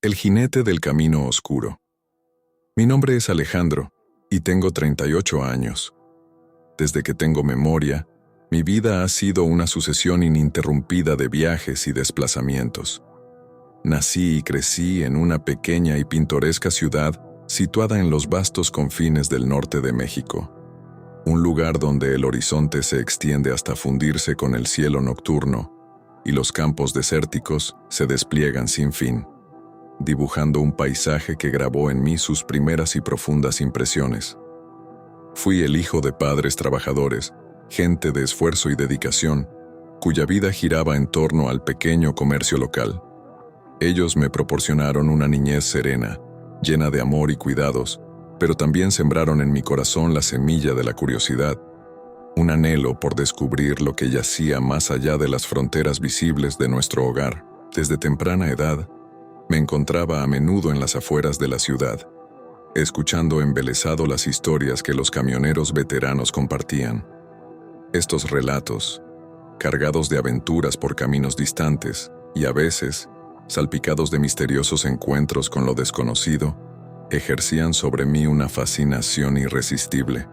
El jinete del camino oscuro. Mi nombre es Alejandro y tengo 38 años. Desde que tengo memoria, mi vida ha sido una sucesión ininterrumpida de viajes y desplazamientos. Nací y crecí en una pequeña y pintoresca ciudad situada en los vastos confines del norte de México, un lugar donde el horizonte se extiende hasta fundirse con el cielo nocturno y los campos desérticos se despliegan sin fin, dibujando un paisaje que grabó en mí sus primeras y profundas impresiones. Fui el hijo de padres trabajadores, gente de esfuerzo y dedicación, cuya vida giraba en torno al pequeño comercio local. Ellos me proporcionaron una niñez serena, llena de amor y cuidados, pero también sembraron en mi corazón la semilla de la curiosidad, un anhelo por descubrir lo que yacía más allá de las fronteras visibles de nuestro hogar. Desde temprana edad, me encontraba a menudo en las afueras de la ciudad, escuchando embelesado las historias que los camioneros veteranos compartían. Estos relatos, cargados de aventuras por caminos distantes y a veces salpicados de misteriosos encuentros con lo desconocido, ejercían sobre mí una fascinación irresistible.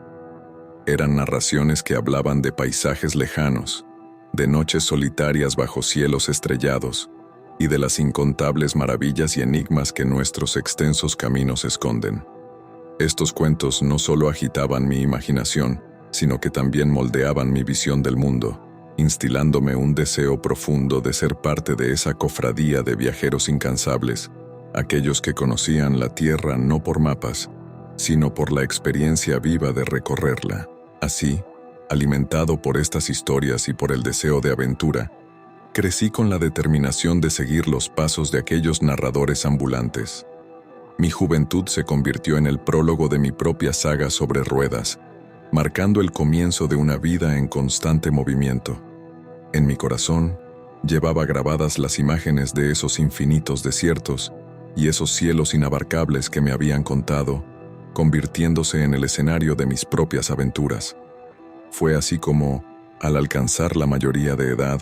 Eran narraciones que hablaban de paisajes lejanos, de noches solitarias bajo cielos estrellados y de las incontables maravillas y enigmas que nuestros extensos caminos esconden. Estos cuentos no solo agitaban mi imaginación, sino que también moldeaban mi visión del mundo, instilándome un deseo profundo de ser parte de esa cofradía de viajeros incansables, aquellos que conocían la tierra no por mapas, sino por la experiencia viva de recorrerla. Así, alimentado por estas historias y por el deseo de aventura, crecí con la determinación de seguir los pasos de aquellos narradores ambulantes. Mi juventud se convirtió en el prólogo de mi propia saga sobre ruedas, marcando el comienzo de una vida en constante movimiento. En mi corazón, llevaba grabadas las imágenes de esos infinitos desiertos y esos cielos inabarcables que me habían contado, convirtiéndose en el escenario de mis propias aventuras. Fue así como, al alcanzar la mayoría de edad,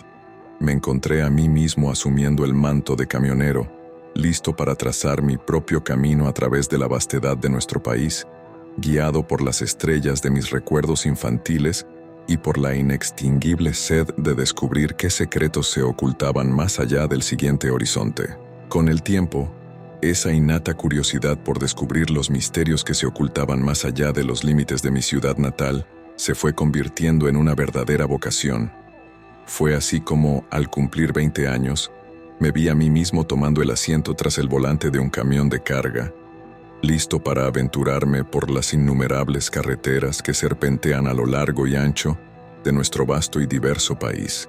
me encontré a mí mismo asumiendo el manto de camionero, listo para trazar mi propio camino a través de la vastedad de nuestro país, guiado por las estrellas de mis recuerdos infantiles y por la inextinguible sed de descubrir qué secretos se ocultaban más allá del siguiente horizonte. Con el tiempo, esa innata curiosidad por descubrir los misterios que se ocultaban más allá de los límites de mi ciudad natal se fue convirtiendo en una verdadera vocación. Fue así como, al cumplir 20 años, me vi a mí mismo tomando el asiento tras el volante de un camión de carga, listo para aventurarme por las innumerables carreteras que serpentean a lo largo y ancho de nuestro vasto y diverso país.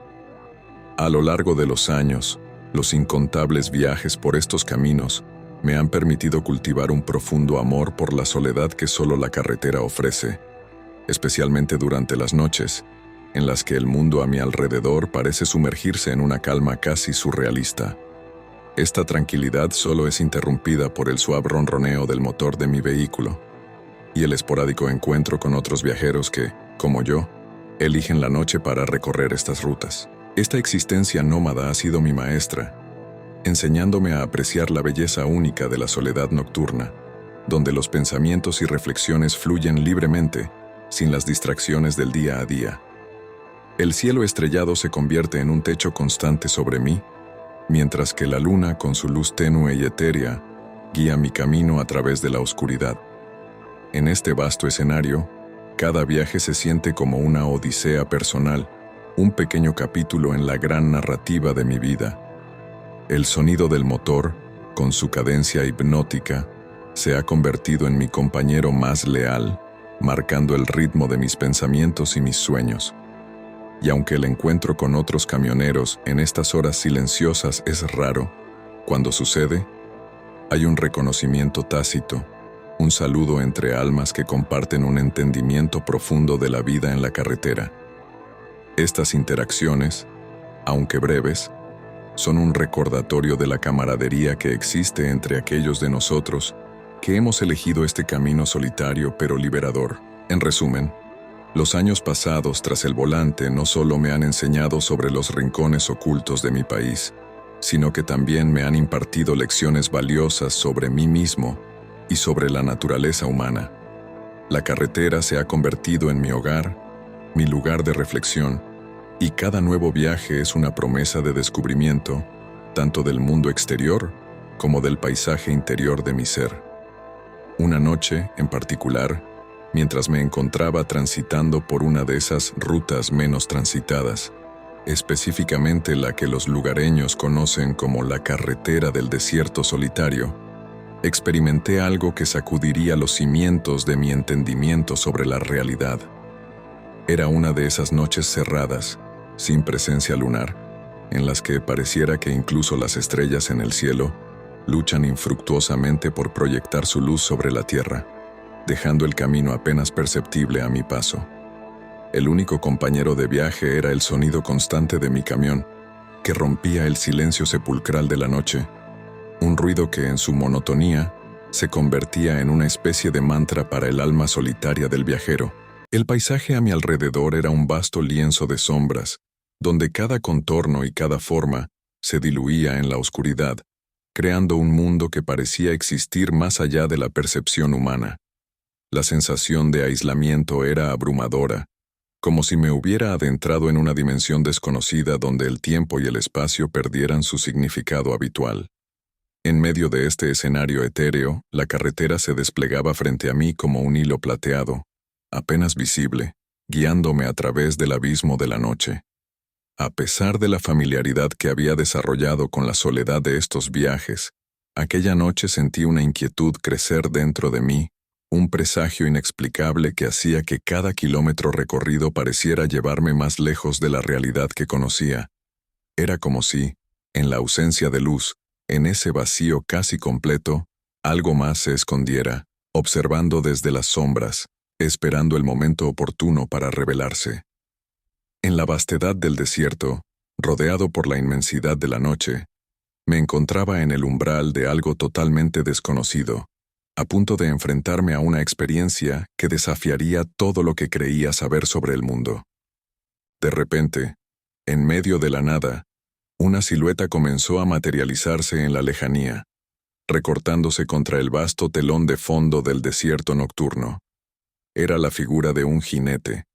A lo largo de los años, los incontables viajes por estos caminos me han permitido cultivar un profundo amor por la soledad que solo la carretera ofrece, especialmente durante las noches, en las que el mundo a mi alrededor parece sumergirse en una calma casi surrealista. Esta tranquilidad solo es interrumpida por el suave ronroneo del motor de mi vehículo y el esporádico encuentro con otros viajeros que, como yo, eligen la noche para recorrer estas rutas. Esta existencia nómada ha sido mi maestra, enseñándome a apreciar la belleza única de la soledad nocturna, donde los pensamientos y reflexiones fluyen libremente, sin las distracciones del día a día. El cielo estrellado se convierte en un techo constante sobre mí, mientras que la luna, con su luz tenue y etérea, guía mi camino a través de la oscuridad. En este vasto escenario, cada viaje se siente como una odisea personal, un pequeño capítulo en la gran narrativa de mi vida. El sonido del motor, con su cadencia hipnótica, se ha convertido en mi compañero más leal, marcando el ritmo de mis pensamientos y mis sueños. Y aunque el encuentro con otros camioneros en estas horas silenciosas es raro, cuando sucede, hay un reconocimiento tácito, un saludo entre almas que comparten un entendimiento profundo de la vida en la carretera. Estas interacciones, aunque breves, son un recordatorio de la camaradería que existe entre aquellos de nosotros que hemos elegido este camino solitario pero liberador. En resumen, los años pasados tras el volante no solo me han enseñado sobre los rincones ocultos de mi país, sino que también me han impartido lecciones valiosas sobre mí mismo y sobre la naturaleza humana. La carretera se ha convertido en mi hogar, mi lugar de reflexión, y cada nuevo viaje es una promesa de descubrimiento, tanto del mundo exterior como del paisaje interior de mi ser. Una noche, en particular, mientras me encontraba transitando por una de esas rutas menos transitadas, específicamente la que los lugareños conocen como la carretera del desierto solitario, experimenté algo que sacudiría los cimientos de mi entendimiento sobre la realidad. Era una de esas noches cerradas, sin presencia lunar, en las que pareciera que incluso las estrellas en el cielo luchan infructuosamente por proyectar su luz sobre la tierra, dejando el camino apenas perceptible a mi paso. El único compañero de viaje era el sonido constante de mi camión, que rompía el silencio sepulcral de la noche, un ruido que en su monotonía se convertía en una especie de mantra para el alma solitaria del viajero. El paisaje a mi alrededor era un vasto lienzo de sombras, donde cada contorno y cada forma se diluía en la oscuridad, creando un mundo que parecía existir más allá de la percepción humana. La sensación de aislamiento era abrumadora, como si me hubiera adentrado en una dimensión desconocida donde el tiempo y el espacio perdieran su significado habitual. En medio de este escenario etéreo, la carretera se desplegaba frente a mí como un hilo plateado, apenas visible, guiándome a través del abismo de la noche. A pesar de la familiaridad que había desarrollado con la soledad de estos viajes, aquella noche sentí una inquietud crecer dentro de mí, un presagio inexplicable que hacía que cada kilómetro recorrido pareciera llevarme más lejos de la realidad que conocía. Era como si, en la ausencia de luz, en ese vacío casi completo, algo más se escondiera, observando desde las sombras, esperando el momento oportuno para revelarse. En la vastedad del desierto, rodeado por la inmensidad de la noche, me encontraba en el umbral de algo totalmente desconocido, a punto de enfrentarme a una experiencia que desafiaría todo lo que creía saber sobre el mundo. De repente, en medio de la nada, una silueta comenzó a materializarse en la lejanía, recortándose contra el vasto telón de fondo del desierto nocturno. Era la figura de un jinete,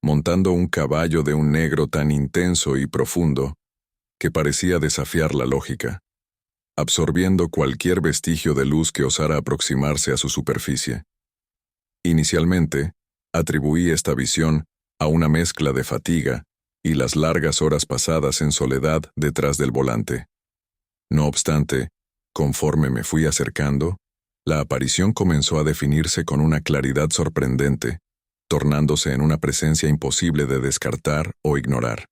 montando un caballo de un negro tan intenso y profundo que parecía desafiar la lógica, absorbiendo cualquier vestigio de luz que osara aproximarse a su superficie. Inicialmente, atribuí esta visión a una mezcla de fatiga y las largas horas pasadas en soledad detrás del volante. No obstante, conforme me fui acercando, la aparición comenzó a definirse con una claridad sorprendente, tornándose en una presencia imposible de descartar o ignorar.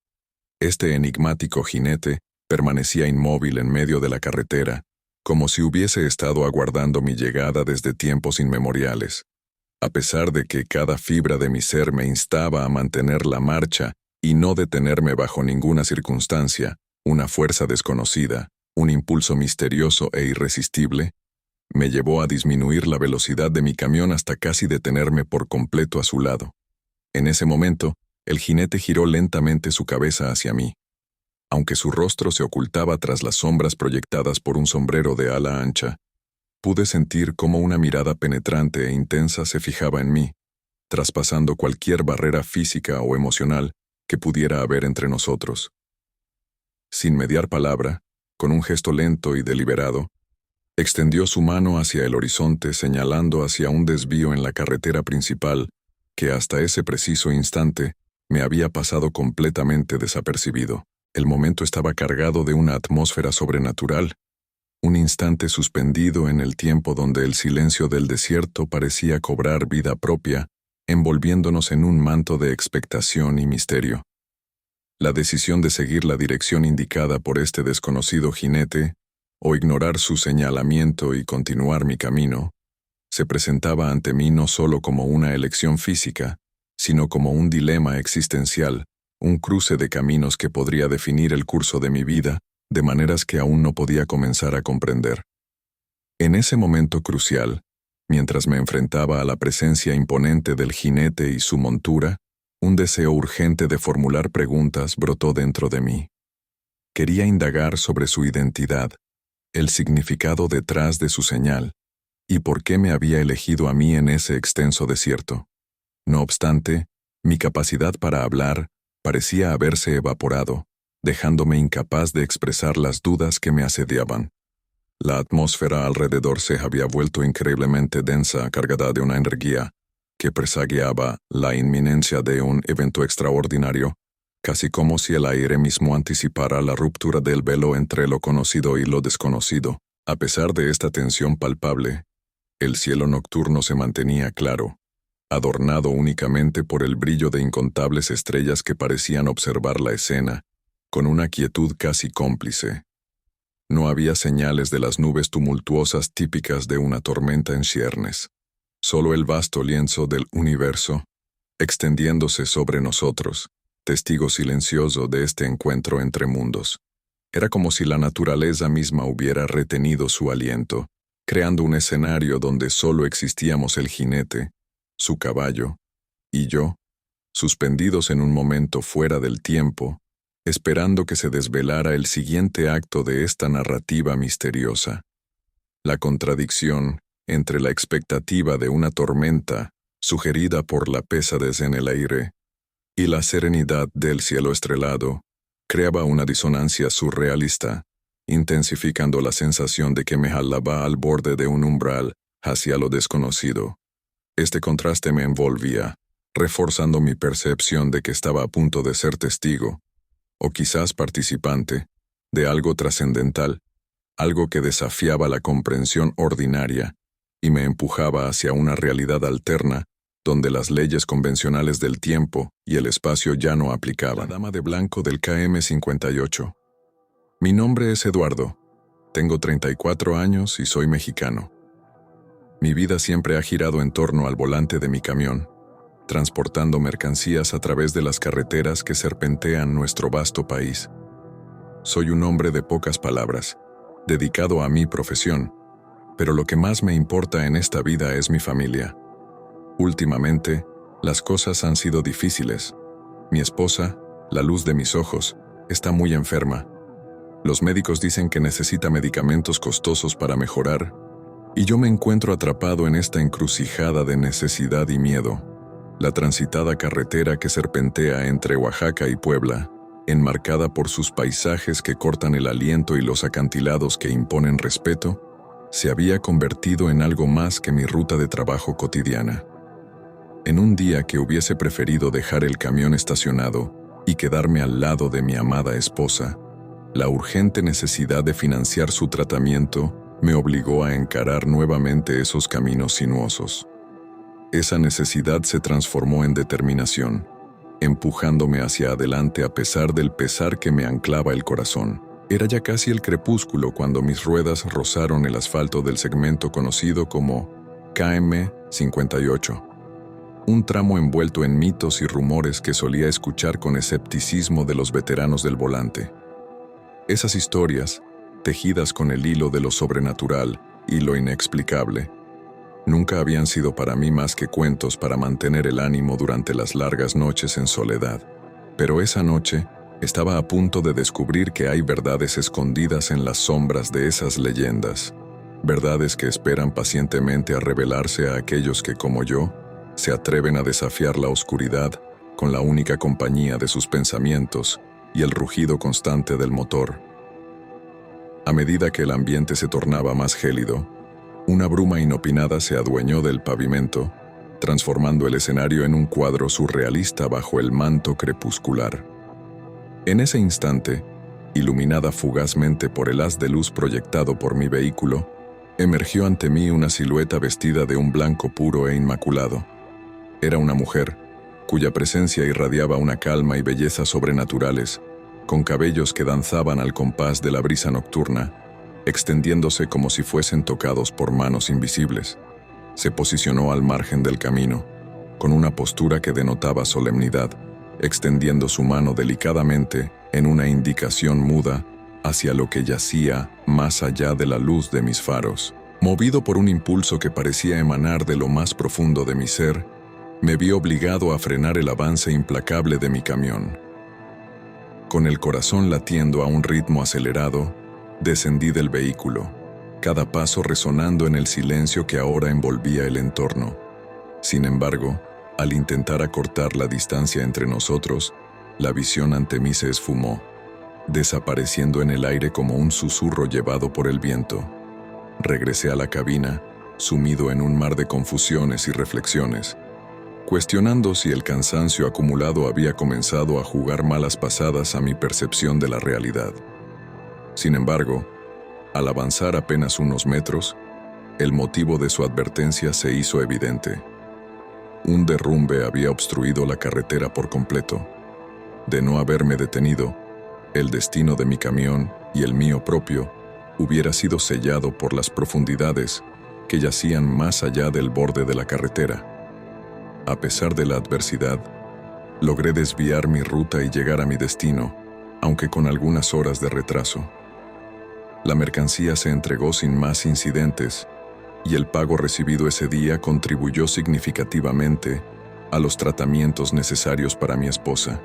Este enigmático jinete permanecía inmóvil en medio de la carretera, como si hubiese estado aguardando mi llegada desde tiempos inmemoriales. A pesar de que cada fibra de mi ser me instaba a mantener la marcha y no detenerme bajo ninguna circunstancia, una fuerza desconocida, un impulso misterioso e irresistible, me llevó a disminuir la velocidad de mi camión hasta casi detenerme por completo a su lado. En ese momento, el jinete giró lentamente su cabeza hacia mí. Aunque su rostro se ocultaba tras las sombras proyectadas por un sombrero de ala ancha, pude sentir cómo una mirada penetrante e intensa se fijaba en mí, traspasando cualquier barrera física o emocional que pudiera haber entre nosotros. Sin mediar palabra, con un gesto lento y deliberado, extendió su mano hacia el horizonte señalando hacia un desvío en la carretera principal que hasta ese preciso instante me había pasado completamente desapercibido. El momento estaba cargado de una atmósfera sobrenatural, un instante suspendido en el tiempo donde el silencio del desierto parecía cobrar vida propia, envolviéndonos en un manto de expectación y misterio. La decisión de seguir la dirección indicada por este desconocido jinete, o ignorar su señalamiento y continuar mi camino, se presentaba ante mí no solo como una elección física, sino como un dilema existencial, un cruce de caminos que podría definir el curso de mi vida, de maneras que aún no podía comenzar a comprender. En ese momento crucial, mientras me enfrentaba a la presencia imponente del jinete y su montura, un deseo urgente de formular preguntas brotó dentro de mí. Quería indagar sobre su identidad, el significado detrás de su señal, y por qué me había elegido a mí en ese extenso desierto. No obstante, mi capacidad para hablar parecía haberse evaporado, dejándome incapaz de expresar las dudas que me asediaban. La atmósfera alrededor se había vuelto increíblemente densa, cargada de una energía que presagiaba la inminencia de un evento extraordinario, casi como si el aire mismo anticipara la ruptura del velo entre lo conocido y lo desconocido. A pesar de esta tensión palpable, el cielo nocturno se mantenía claro, adornado únicamente por el brillo de incontables estrellas que parecían observar la escena, con una quietud casi cómplice. No había señales de las nubes tumultuosas típicas de una tormenta en ciernes, solo el vasto lienzo del universo, extendiéndose sobre nosotros, testigo silencioso de este encuentro entre mundos. Era como si la naturaleza misma hubiera retenido su aliento, creando un escenario donde solo existíamos el jinete, su caballo, y yo, suspendidos en un momento fuera del tiempo, esperando que se desvelara el siguiente acto de esta narrativa misteriosa. La contradicción entre la expectativa de una tormenta, sugerida por la pesadez en el aire, y la serenidad del cielo estrellado, creaba una disonancia surrealista, intensificando la sensación de que me jalaba al borde de un umbral hacia lo desconocido. Este contraste me envolvía, reforzando mi percepción de que estaba a punto de ser testigo, o quizás participante, de algo trascendental, algo que desafiaba la comprensión ordinaria y me empujaba hacia una realidad alterna donde las leyes convencionales del tiempo y el espacio ya no aplicaban. La dama de blanco del KM-58. Mi nombre es Eduardo, tengo 34 años y soy mexicano. Mi vida siempre ha girado en torno al volante de mi camión, transportando mercancías a través de las carreteras que serpentean nuestro vasto país. Soy un hombre de pocas palabras, dedicado a mi profesión, pero lo que más me importa en esta vida es mi familia. Últimamente, las cosas han sido difíciles. Mi esposa, la luz de mis ojos, está muy enferma. Los médicos dicen que necesita medicamentos costosos para mejorar, y yo me encuentro atrapado en esta encrucijada de necesidad y miedo. La transitada carretera que serpentea entre Oaxaca y Puebla, enmarcada por sus paisajes que cortan el aliento y los acantilados que imponen respeto, se había convertido en algo más que mi ruta de trabajo cotidiana. En un día que hubiese preferido dejar el camión estacionado y quedarme al lado de mi amada esposa, la urgente necesidad de financiar su tratamiento me obligó a encarar nuevamente esos caminos sinuosos. Esa necesidad se transformó en determinación, empujándome hacia adelante a pesar del pesar que me anclaba el corazón. Era ya casi el crepúsculo cuando mis ruedas rozaron el asfalto del segmento conocido como KM-58, un tramo envuelto en mitos y rumores que solía escuchar con escepticismo de los veteranos del volante. Esas historias, tejidas con el hilo de lo sobrenatural y lo inexplicable, nunca habían sido para mí más que cuentos para mantener el ánimo durante las largas noches en soledad. Pero esa noche estaba a punto de descubrir que hay verdades escondidas en las sombras de esas leyendas, verdades que esperan pacientemente a revelarse a aquellos que, como yo, se atreven a desafiar la oscuridad con la única compañía de sus pensamientos y el rugido constante del motor. A medida que el ambiente se tornaba más gélido, una bruma inopinada se adueñó del pavimento, transformando el escenario en un cuadro surrealista bajo el manto crepuscular. En ese instante, iluminada fugazmente por el haz de luz proyectado por mi vehículo, emergió ante mí una silueta vestida de un blanco puro e inmaculado. Era una mujer, cuya presencia irradiaba una calma y belleza sobrenaturales, con cabellos que danzaban al compás de la brisa nocturna, extendiéndose como si fuesen tocados por manos invisibles. Se posicionó al margen del camino, con una postura que denotaba solemnidad, extendiendo su mano delicadamente en una indicación muda hacia lo que yacía más allá de la luz de mis faros. Movido por un impulso que parecía emanar de lo más profundo de mi ser, me vi obligado a frenar el avance implacable de mi camión. Con el corazón latiendo a un ritmo acelerado, descendí del vehículo, cada paso resonando en el silencio que ahora envolvía el entorno. Sin embargo, al intentar acortar la distancia entre nosotros, la visión ante mí se esfumó, desapareciendo en el aire como un susurro llevado por el viento. Regresé a la cabina, sumido en un mar de confusiones y reflexiones, cuestionando si el cansancio acumulado había comenzado a jugar malas pasadas a mi percepción de la realidad. Sin embargo, al avanzar apenas unos metros, el motivo de su advertencia se hizo evidente. Un derrumbe había obstruido la carretera por completo. De no haberme detenido, el destino de mi camión y el mío propio hubiera sido sellado por las profundidades que yacían más allá del borde de la carretera. A pesar de la adversidad, logré desviar mi ruta y llegar a mi destino, aunque con algunas horas de retraso. La mercancía se entregó sin más incidentes, y el pago recibido ese día contribuyó significativamente a los tratamientos necesarios para mi esposa.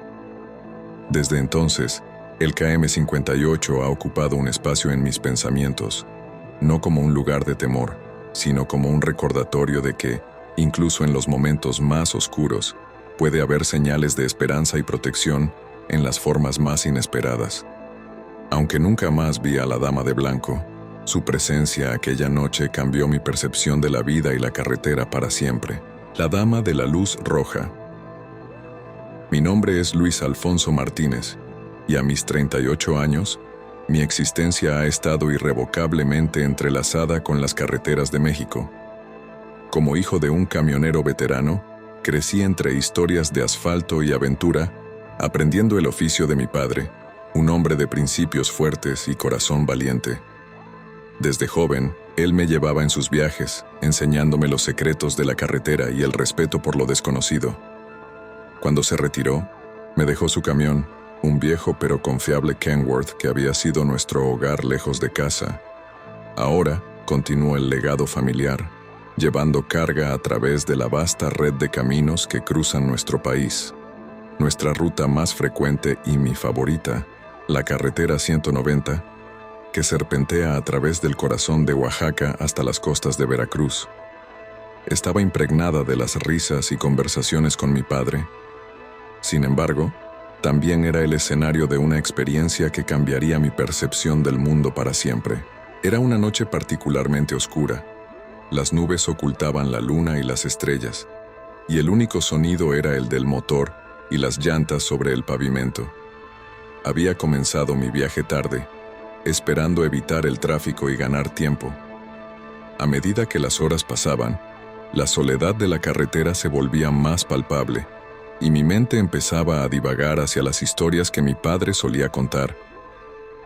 Desde entonces, el KM-58 ha ocupado un espacio en mis pensamientos, no como un lugar de temor, sino como un recordatorio de que, incluso en los momentos más oscuros, puede haber señales de esperanza y protección en las formas más inesperadas. Aunque nunca más vi a la dama de blanco, su presencia aquella noche cambió mi percepción de la vida y la carretera para siempre. La dama de la luz roja. Mi nombre es Luis Alfonso Martínez, y a mis 38 años, mi existencia ha estado irrevocablemente entrelazada con las carreteras de México. Como hijo de un camionero veterano, crecí entre historias de asfalto y aventura, aprendiendo el oficio de mi padre, un hombre de principios fuertes y corazón valiente. Desde joven, él me llevaba en sus viajes, enseñándome los secretos de la carretera y el respeto por lo desconocido. Cuando se retiró, me dejó su camión, un viejo pero confiable Kenworth que había sido nuestro hogar lejos de casa. Ahora continuó el legado familiar, llevando carga a través de la vasta red de caminos que cruzan nuestro país. Nuestra ruta más frecuente y mi favorita, la carretera 190, que serpentea a través del corazón de Oaxaca hasta las costas de Veracruz. Estaba impregnada de las risas y conversaciones con mi padre. Sin embargo, también era el escenario de una experiencia que cambiaría mi percepción del mundo para siempre. Era una noche particularmente oscura. Las nubes ocultaban la luna y las estrellas, y el único sonido era el del motor y las llantas sobre el pavimento. Había comenzado mi viaje tarde, esperando evitar el tráfico y ganar tiempo. A medida que las horas pasaban, la soledad de la carretera se volvía más palpable, y mi mente empezaba a divagar hacia las historias que mi padre solía contar.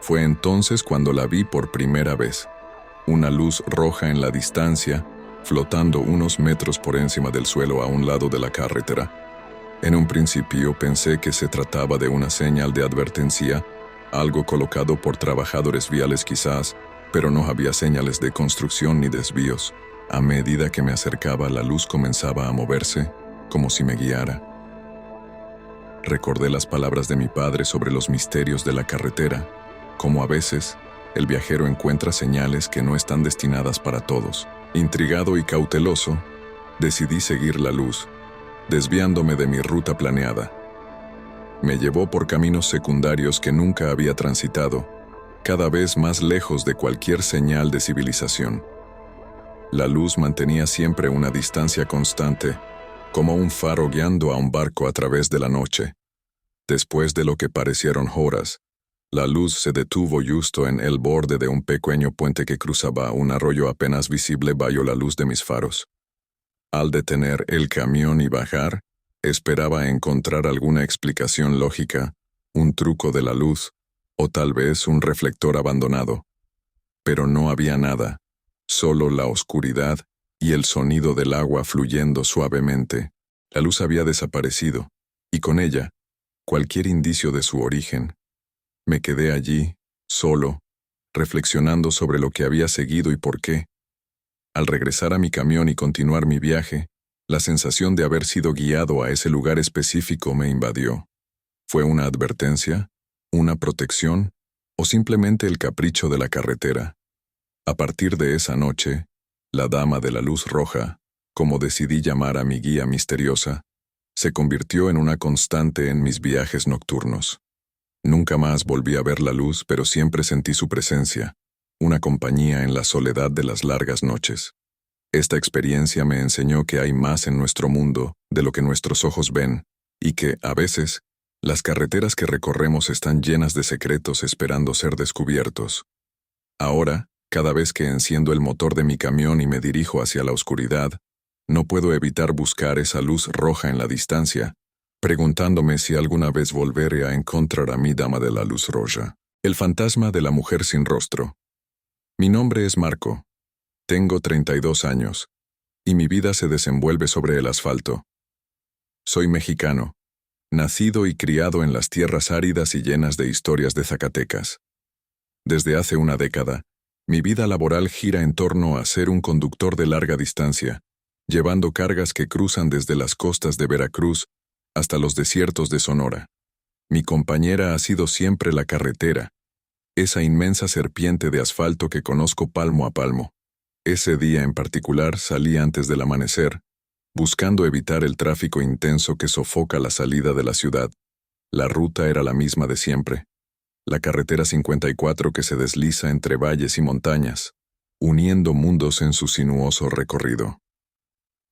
Fue entonces cuando la vi por primera vez, una luz roja en la distancia, flotando unos metros por encima del suelo a un lado de la carretera. En un principio pensé que se trataba de una señal de advertencia, algo colocado por trabajadores viales quizás, pero no había señales de construcción ni desvíos. A medida que me acercaba, la luz comenzaba a moverse, como si me guiara. Recordé las palabras de mi padre sobre los misterios de la carretera, como a veces el viajero encuentra señales que no están destinadas para todos. Intrigado y cauteloso, decidí seguir la luz, desviándome de mi ruta planeada. Me llevó por caminos secundarios que nunca había transitado, cada vez más lejos de cualquier señal de civilización. La luz mantenía siempre una distancia constante, como un faro guiando a un barco a través de la noche. Después de lo que parecieron horas, la luz se detuvo justo en el borde de un pequeño puente que cruzaba un arroyo apenas visible bajo la luz de mis faros. Al detener el camión y bajar, esperaba encontrar alguna explicación lógica, un truco de la luz, o tal vez un reflector abandonado. Pero no había nada, solo la oscuridad y el sonido del agua fluyendo suavemente. La luz había desaparecido, y con ella, cualquier indicio de su origen. Me quedé allí, solo, reflexionando sobre lo que había seguido y por qué. Al regresar a mi camión y continuar mi viaje, la sensación de haber sido guiado a ese lugar específico me invadió. ¿Fue una advertencia? una protección o simplemente el capricho de la carretera. A partir de esa noche, la Dama de la Luz Roja, como decidí llamar a mi guía misteriosa, se convirtió en una constante en mis viajes nocturnos. Nunca más volví a ver la luz, pero siempre sentí su presencia, una compañía en la soledad de las largas noches. Esta experiencia me enseñó que hay más en nuestro mundo de lo que nuestros ojos ven, y que, a veces, las carreteras que recorremos están llenas de secretos esperando ser descubiertos. Ahora, cada vez que enciendo el motor de mi camión y me dirijo hacia la oscuridad, no puedo evitar buscar esa luz roja en la distancia, preguntándome si alguna vez volveré a encontrar a mi Dama de la Luz Roja, el fantasma de la mujer sin rostro. Mi nombre es Marco. Tengo 32 años, y mi vida se desenvuelve sobre el asfalto. Soy mexicano, nacido y criado en las tierras áridas y llenas de historias de Zacatecas. Desde hace una década, mi vida laboral gira en torno a ser un conductor de larga distancia, llevando cargas que cruzan desde las costas de Veracruz hasta los desiertos de Sonora. Mi compañera ha sido siempre la carretera, esa inmensa serpiente de asfalto que conozco palmo a palmo. Ese día en particular salí antes del amanecer, buscando evitar el tráfico intenso que sofoca la salida de la ciudad. La ruta era la misma de siempre, la carretera 54 que se desliza entre valles y montañas, uniendo mundos en su sinuoso recorrido.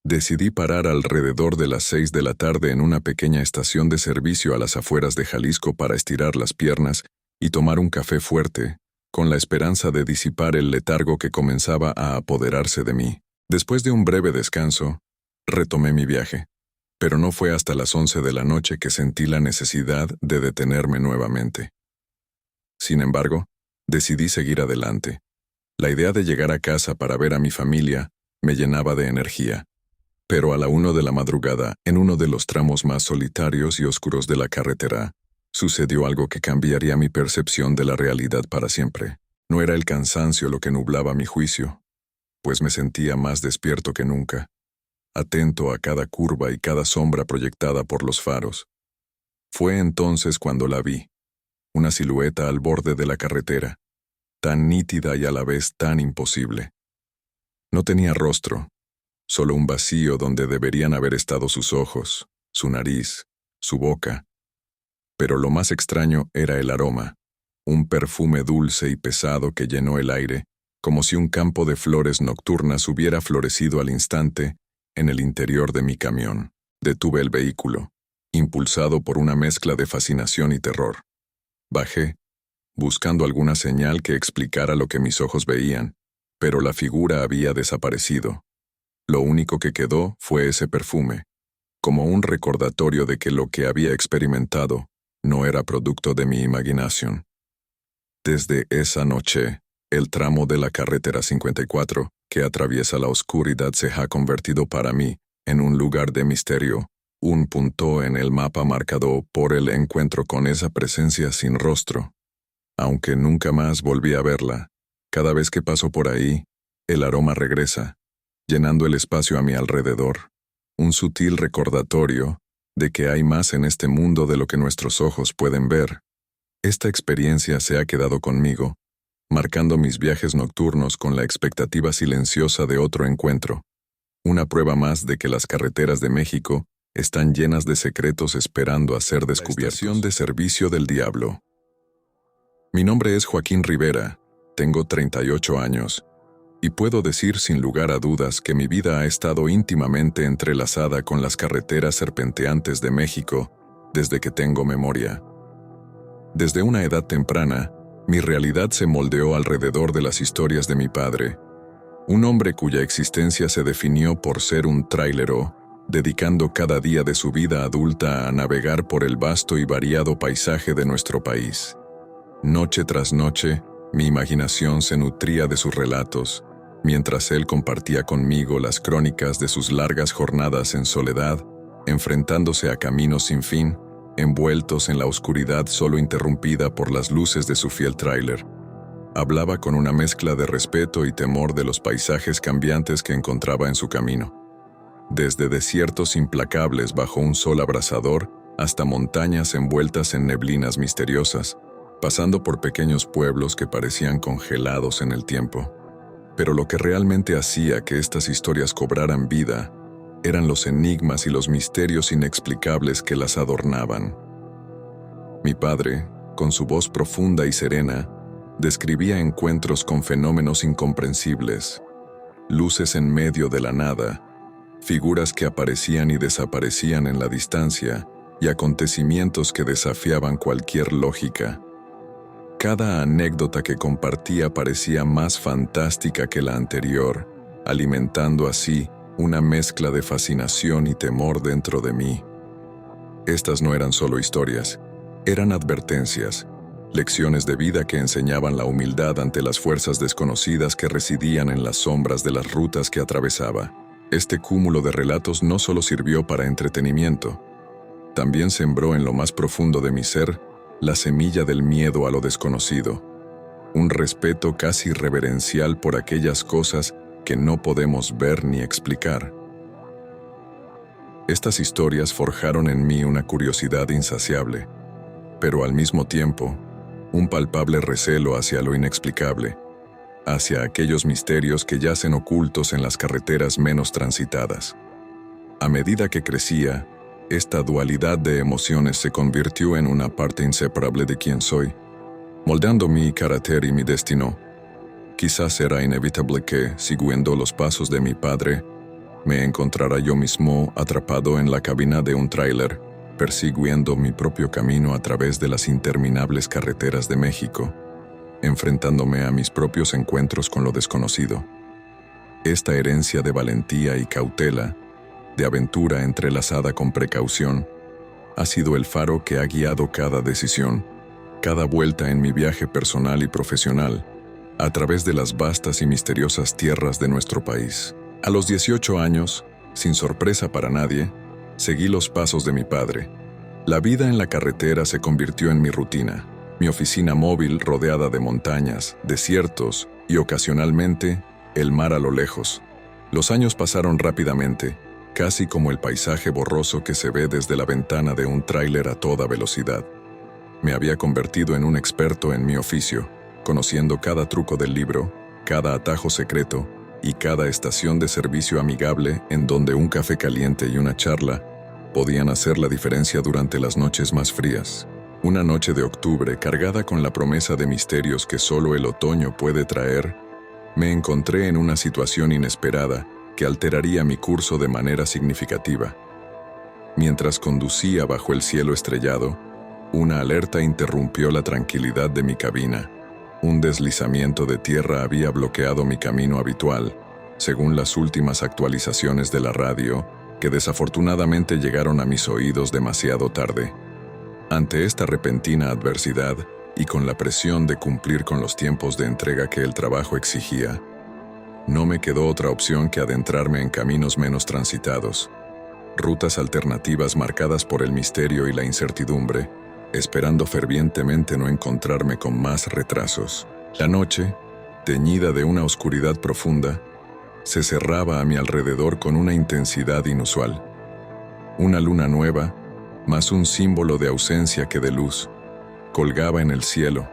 Decidí parar alrededor de las 6 de la tarde en una pequeña estación de servicio a las afueras de Jalisco para estirar las piernas y tomar un café fuerte, con la esperanza de disipar el letargo que comenzaba a apoderarse de mí. Después de un breve descanso, retomé mi viaje, pero no fue hasta las 11 de la noche que sentí la necesidad de detenerme nuevamente. Sin embargo, decidí seguir adelante. La idea de llegar a casa para ver a mi familia me llenaba de energía. Pero a la 1 de la madrugada, en uno de los tramos más solitarios y oscuros de la carretera, sucedió algo que cambiaría mi percepción de la realidad para siempre. No era el cansancio lo que nublaba mi juicio, pues me sentía más despierto que nunca, atento a cada curva y cada sombra proyectada por los faros. Fue entonces cuando la vi, una silueta al borde de la carretera, tan nítida y a la vez tan imposible. No tenía rostro, solo un vacío donde deberían haber estado sus ojos, su nariz, su boca. Pero lo más extraño era el aroma, un perfume dulce y pesado que llenó el aire, como si un campo de flores nocturnas hubiera florecido al instante en el interior de mi camión. Detuve el vehículo, impulsado por una mezcla de fascinación y terror. Bajé, buscando alguna señal que explicara lo que mis ojos veían, pero la figura había desaparecido. Lo único que quedó fue ese perfume, como un recordatorio de que lo que había experimentado no era producto de mi imaginación. Desde esa noche, el tramo de la carretera 54, que atraviesa la oscuridad, se ha convertido para mí en un lugar de misterio, un punto en el mapa marcado por el encuentro con esa presencia sin rostro. Aunque nunca más volví a verla, cada vez que paso por ahí, el aroma regresa, llenando el espacio a mi alrededor, un sutil recordatorio de que hay más en este mundo de lo que nuestros ojos pueden ver. Esta experiencia se ha quedado conmigo, marcando mis viajes nocturnos con la expectativa silenciosa de otro encuentro, una prueba más de que las carreteras de México están llenas de secretos esperando a ser descubiertos. La estación de servicio del diablo. Mi nombre es Joaquín Rivera, tengo 38 años, y puedo decir sin lugar a dudas que mi vida ha estado íntimamente entrelazada con las carreteras serpenteantes de México desde que tengo memoria. Desde una edad temprana, mi realidad se moldeó alrededor de las historias de mi padre, un hombre cuya existencia se definió por ser un trailero, dedicando cada día de su vida adulta a navegar por el vasto y variado paisaje de nuestro país. Noche tras noche, mi imaginación se nutría de sus relatos, mientras él compartía conmigo las crónicas de sus largas jornadas en soledad, enfrentándose a caminos sin fin, envueltos en la oscuridad solo interrumpida por las luces de su fiel tráiler. Hablaba con una mezcla de respeto y temor de los paisajes cambiantes que encontraba en su camino. Desde desiertos implacables bajo un sol abrasador hasta montañas envueltas en neblinas misteriosas, pasando por pequeños pueblos que parecían congelados en el tiempo. Pero lo que realmente hacía que estas historias cobraran vida eran los enigmas y los misterios inexplicables que las adornaban. Mi padre, con su voz profunda y serena, describía encuentros con fenómenos incomprensibles, luces en medio de la nada, figuras que aparecían y desaparecían en la distancia y acontecimientos que desafiaban cualquier lógica. Cada anécdota que compartía parecía más fantástica que la anterior, alimentando así una mezcla de fascinación y temor dentro de mí. Estas no eran solo historias, eran advertencias, lecciones de vida que enseñaban la humildad ante las fuerzas desconocidas que residían en las sombras de las rutas que atravesaba. Este cúmulo de relatos no solo sirvió para entretenimiento, también sembró en lo más profundo de mi ser la semilla del miedo a lo desconocido, un respeto casi reverencial por aquellas cosas que no podemos ver ni explicar. Estas historias forjaron en mí una curiosidad insaciable, pero al mismo tiempo, un palpable recelo hacia lo inexplicable, hacia aquellos misterios que yacen ocultos en las carreteras menos transitadas. A medida que crecía, esta dualidad de emociones se convirtió en una parte inseparable de quien soy, moldeando mi carácter y mi destino. Quizás era inevitable que, siguiendo los pasos de mi padre, me encontrara yo mismo atrapado en la cabina de un tráiler, persiguiendo mi propio camino a través de las interminables carreteras de México, enfrentándome a mis propios encuentros con lo desconocido. Esta herencia de valentía y cautela, de aventura entrelazada con precaución, ha sido el faro que ha guiado cada decisión, cada vuelta en mi viaje personal y profesional, a través de las vastas y misteriosas tierras de nuestro país. A los 18 años, sin sorpresa para nadie, seguí los pasos de mi padre. La vida en la carretera se convirtió en mi rutina, mi oficina móvil rodeada de montañas, desiertos y ocasionalmente el mar a lo lejos. Los años pasaron rápidamente, casi como el paisaje borroso que se ve desde la ventana de un tráiler a toda velocidad. Me había convertido en un experto en mi oficio, conociendo cada truco del libro, cada atajo secreto y cada estación de servicio amigable en donde un café caliente y una charla podían hacer la diferencia durante las noches más frías. Una noche de octubre cargada con la promesa de misterios que solo el otoño puede traer, me encontré en una situación inesperada que alteraría mi curso de manera significativa. Mientras conducía bajo el cielo estrellado, una alerta interrumpió la tranquilidad de mi cabina. Un deslizamiento de tierra había bloqueado mi camino habitual, según las últimas actualizaciones de la radio, que desafortunadamente llegaron a mis oídos demasiado tarde. Ante esta repentina adversidad, y con la presión de cumplir con los tiempos de entrega que el trabajo exigía, no me quedó otra opción que adentrarme en caminos menos transitados, rutas alternativas marcadas por el misterio y la incertidumbre, esperando fervientemente no encontrarme con más retrasos. La noche, teñida de una oscuridad profunda, se cerraba a mi alrededor con una intensidad inusual. Una luna nueva, más un símbolo de ausencia que de luz, colgaba en el cielo,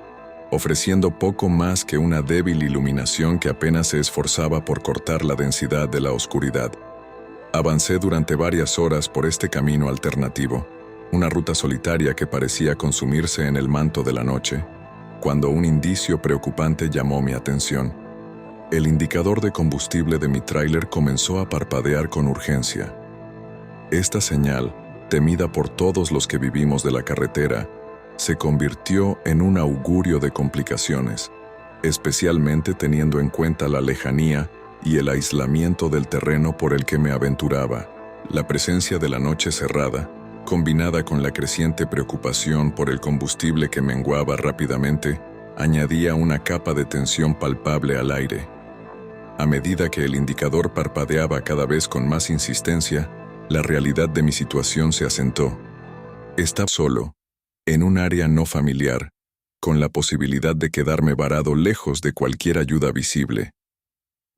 ofreciendo poco más que una débil iluminación que apenas se esforzaba por cortar la densidad de la oscuridad. Avancé durante varias horas por este camino alternativo, una ruta solitaria que parecía consumirse en el manto de la noche, cuando un indicio preocupante llamó mi atención. El indicador de combustible de mi tráiler comenzó a parpadear con urgencia. Esta señal, temida por todos los que vivimos de la carretera, se convirtió en un augurio de complicaciones, especialmente teniendo en cuenta la lejanía y el aislamiento del terreno por el que me aventuraba. La presencia de la noche cerrada, combinada con la creciente preocupación por el combustible que menguaba rápidamente, añadía una capa de tensión palpable al aire. A medida que el indicador parpadeaba cada vez con más insistencia, la realidad de mi situación se asentó. Estaba solo, en un área no familiar, con la posibilidad de quedarme varado lejos de cualquier ayuda visible.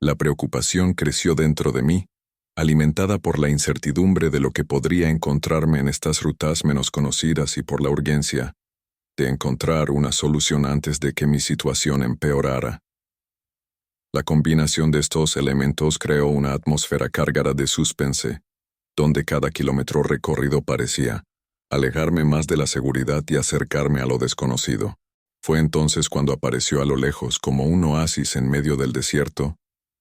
La preocupación creció dentro de mí, alimentada por la incertidumbre de lo que podría encontrarme en estas rutas menos conocidas y por la urgencia, de encontrar una solución antes de que mi situación empeorara. La combinación de estos elementos creó una atmósfera cargada de suspense, donde cada kilómetro recorrido parecía alejarme más de la seguridad y acercarme a lo desconocido. Fue entonces cuando apareció a lo lejos, como un oasis en medio del desierto,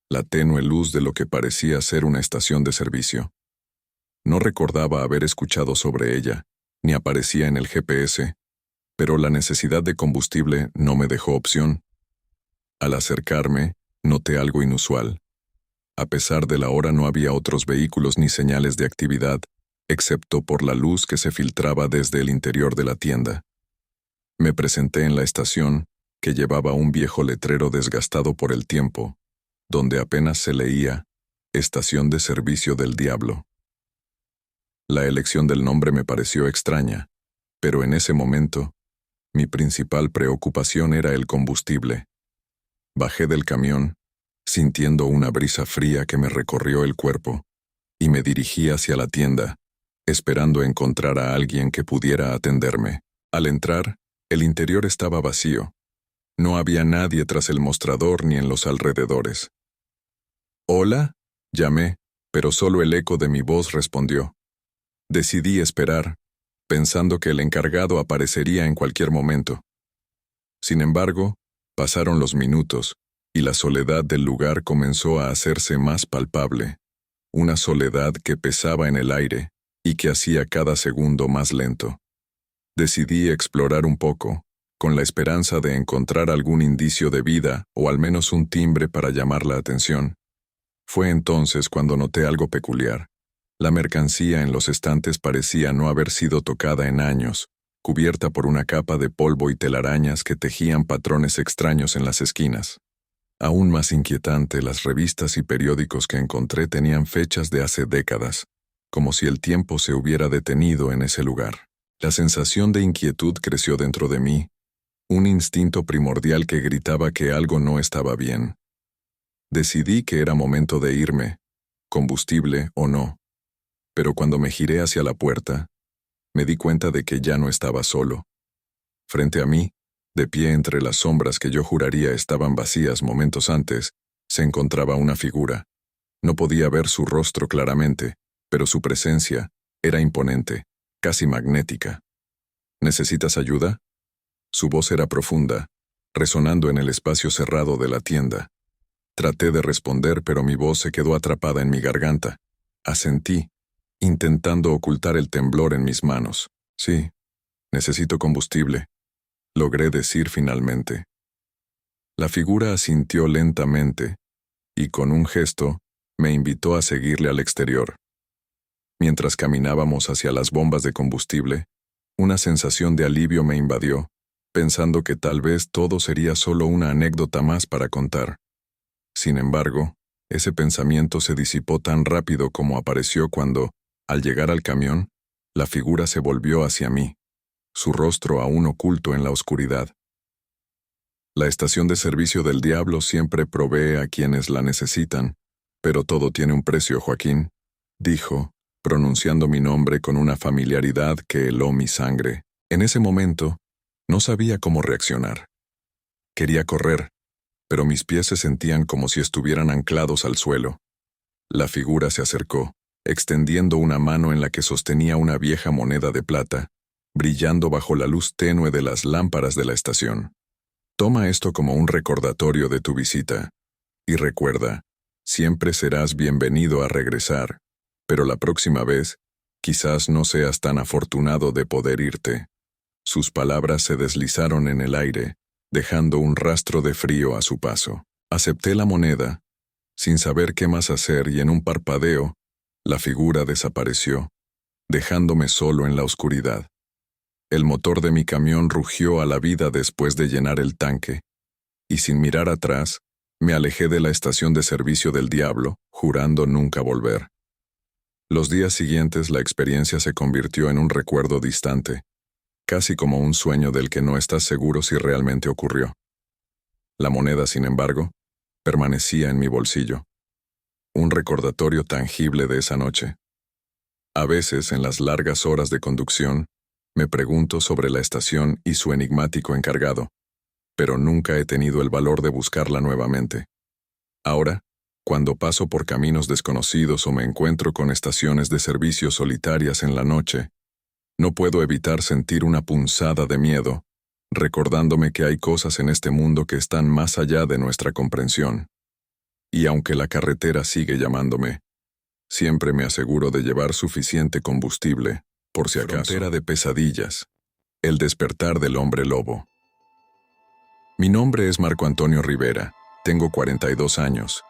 la tenue luz de lo que parecía ser una estación de servicio. No recordaba haber escuchado sobre ella, ni aparecía en el GPS, pero la necesidad de combustible no me dejó opción. Al acercarme, noté algo inusual. A pesar de la hora no había otros vehículos ni señales de actividad, excepto por la luz que se filtraba desde el interior de la tienda. Me presenté en la estación, que llevaba un viejo letrero desgastado por el tiempo, donde apenas se leía Estación de Servicio del Diablo. La elección del nombre me pareció extraña, pero en ese momento, mi principal preocupación era el combustible. Bajé del camión, sintiendo una brisa fría que me recorrió el cuerpo, y me dirigí hacia la tienda, esperando encontrar a alguien que pudiera atenderme. Al entrar, el interior estaba vacío. No había nadie tras el mostrador ni en los alrededores. «¿Hola?», llamé, pero solo el eco de mi voz respondió. Decidí esperar, pensando que el encargado aparecería en cualquier momento. Sin embargo, pasaron los minutos, y la soledad del lugar comenzó a hacerse más palpable, una soledad que pesaba en el aire y que hacía cada segundo más lento. Decidí explorar un poco, con la esperanza de encontrar algún indicio de vida o al menos un timbre para llamar la atención. Fue entonces cuando noté algo peculiar. La mercancía en los estantes parecía no haber sido tocada en años, cubierta por una capa de polvo y telarañas que tejían patrones extraños en las esquinas. Aún más inquietante, las revistas y periódicos que encontré tenían fechas de hace décadas, como si el tiempo se hubiera detenido en ese lugar. La sensación de inquietud creció dentro de mí, un instinto primordial que gritaba que algo no estaba bien. Decidí que era momento de irme, combustible o no. Pero cuando me giré hacia la puerta, me di cuenta de que ya no estaba solo. Frente a mí, de pie entre las sombras que yo juraría estaban vacías momentos antes, se encontraba una figura. No podía ver su rostro claramente, pero su presencia era imponente, casi magnética. ¿Necesitas ayuda? Su voz era profunda, resonando en el espacio cerrado de la tienda. Traté de responder, pero mi voz se quedó atrapada en mi garganta. Asentí, intentando ocultar el temblor en mis manos. Sí, necesito combustible, logré decir finalmente. La figura asintió lentamente, y con un gesto, me invitó a seguirle al exterior. Mientras caminábamos hacia las bombas de combustible, una sensación de alivio me invadió, pensando que tal vez todo sería solo una anécdota más para contar. Sin embargo, ese pensamiento se disipó tan rápido como apareció cuando, al llegar al camión, la figura se volvió hacia mí, su rostro aún oculto en la oscuridad. La estación de servicio del diablo siempre provee a quienes la necesitan, pero todo tiene un precio, Joaquín, dijo, pronunciando mi nombre con una familiaridad que heló mi sangre. En ese momento, no sabía cómo reaccionar. Quería correr, pero mis pies se sentían como si estuvieran anclados al suelo. La figura se acercó, extendiendo una mano en la que sostenía una vieja moneda de plata, brillando bajo la luz tenue de las lámparas de la estación. Toma esto como un recordatorio de tu visita, y recuerda, siempre serás bienvenido a regresar, pero la próxima vez, quizás no seas tan afortunado de poder irte. Sus palabras se deslizaron en el aire, dejando un rastro de frío a su paso. Acepté la moneda, sin saber qué más hacer, y en un parpadeo, la figura desapareció, dejándome solo en la oscuridad. El motor de mi camión rugió a la vida después de llenar el tanque, y sin mirar atrás, me alejé de la estación de servicio del diablo, jurando nunca volver. Los días siguientes la experiencia se convirtió en un recuerdo distante, casi como un sueño del que no estás seguro si realmente ocurrió. La moneda, sin embargo, permanecía en mi bolsillo, un recordatorio tangible de esa noche. A veces, en las largas horas de conducción, Me pregunto sobre la estación y su enigmático encargado, pero nunca he tenido el valor de buscarla nuevamente. Ahora, cuando paso por caminos desconocidos o me encuentro con estaciones de servicio solitarias en la noche, no puedo evitar sentir una punzada de miedo, recordándome que hay cosas en este mundo que están más allá de nuestra comprensión. Y aunque la carretera sigue llamándome, siempre me aseguro de llevar suficiente combustible, por si acaso. Frontera de pesadillas. El despertar del hombre lobo. Mi nombre es Marco Antonio Rivera, tengo 42 años,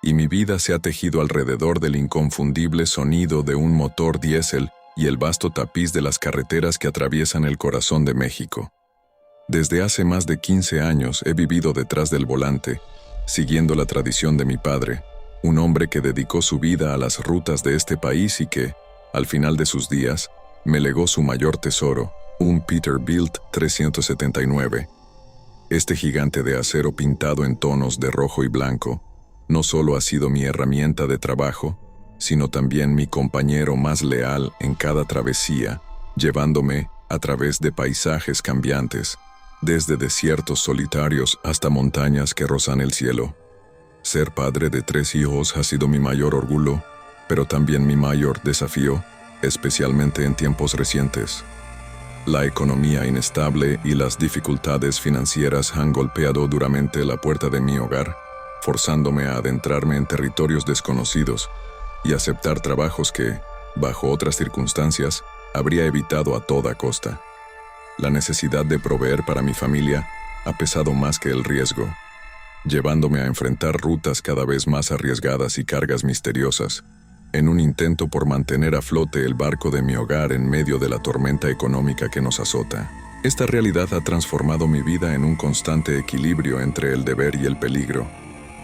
y mi vida se ha tejido alrededor del inconfundible sonido de un motor diésel y el vasto tapiz de las carreteras que atraviesan el corazón de México. Desde hace más de 15 años he vivido detrás del volante, siguiendo la tradición de mi padre, un hombre que dedicó su vida a las rutas de este país y que, al final de sus días, me legó su mayor tesoro, un Peterbilt 379. Este gigante de acero pintado en tonos de rojo y blanco no solo ha sido mi herramienta de trabajo, sino también mi compañero más leal en cada travesía, llevándome a través de paisajes cambiantes, desde desiertos solitarios hasta montañas que rozan el cielo. Ser padre de 3 hijos ha sido mi mayor orgullo, pero también mi mayor desafío, especialmente en tiempos recientes. La economía inestable y las dificultades financieras han golpeado duramente la puerta de mi hogar, forzándome a adentrarme en territorios desconocidos y aceptar trabajos que, bajo otras circunstancias, habría evitado a toda costa. La necesidad de proveer para mi familia ha pesado más que el riesgo, llevándome a enfrentar rutas cada vez más arriesgadas y cargas misteriosas, en un intento por mantener a flote el barco de mi hogar en medio de la tormenta económica que nos azota. Esta realidad ha transformado mi vida en un constante equilibrio entre el deber y el peligro,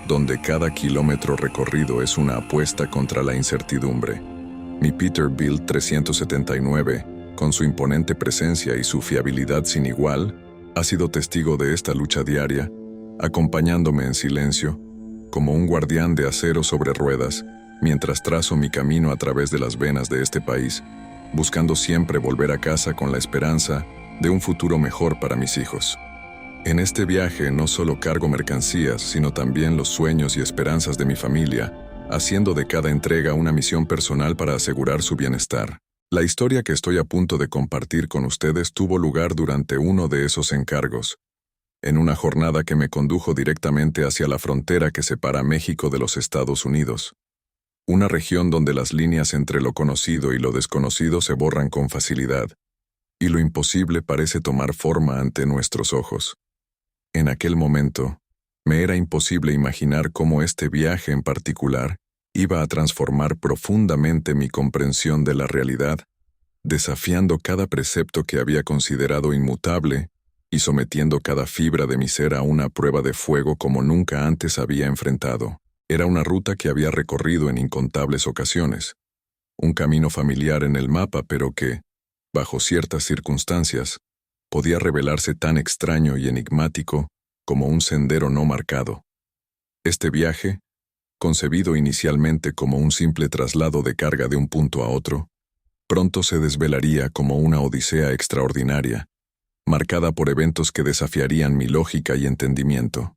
donde cada kilómetro recorrido es una apuesta contra la incertidumbre. Mi Peterbilt 379, con su imponente presencia y su fiabilidad sin igual, ha sido testigo de esta lucha diaria, acompañándome en silencio, como un guardián de acero sobre ruedas, mientras trazo mi camino a través de las venas de este país, buscando siempre volver a casa con la esperanza de un futuro mejor para mis hijos. En este viaje no solo cargo mercancías, sino también los sueños y esperanzas de mi familia, haciendo de cada entrega una misión personal para asegurar su bienestar. La historia que estoy a punto de compartir con ustedes tuvo lugar durante uno de esos encargos, en una jornada que me condujo directamente hacia la frontera que separa México de los Estados Unidos. Una región donde las líneas entre lo conocido y lo desconocido se borran con facilidad, y lo imposible parece tomar forma ante nuestros ojos. En aquel momento, me era imposible imaginar cómo este viaje en particular iba a transformar profundamente mi comprensión de la realidad, desafiando cada precepto que había considerado inmutable y sometiendo cada fibra de mi ser a una prueba de fuego como nunca antes había enfrentado. Era una ruta que había recorrido en incontables ocasiones, un camino familiar en el mapa, pero que, bajo ciertas circunstancias, podía revelarse tan extraño y enigmático como un sendero no marcado. Este viaje, concebido inicialmente como un simple traslado de carga de un punto a otro, pronto se desvelaría como una odisea extraordinaria, marcada por eventos que desafiarían mi lógica y entendimiento.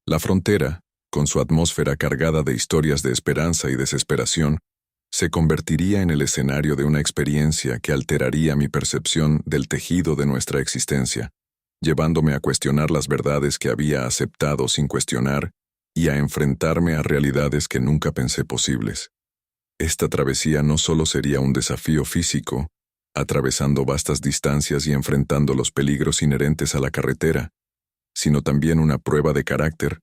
La frontera, con su atmósfera cargada de historias de esperanza y desesperación, se convertiría en el escenario de una experiencia que alteraría mi percepción del tejido de nuestra existencia, llevándome a cuestionar las verdades que había aceptado sin cuestionar y a enfrentarme a realidades que nunca pensé posibles. Esta travesía no solo sería un desafío físico, atravesando vastas distancias y enfrentando los peligros inherentes a la carretera, sino también una prueba de carácter,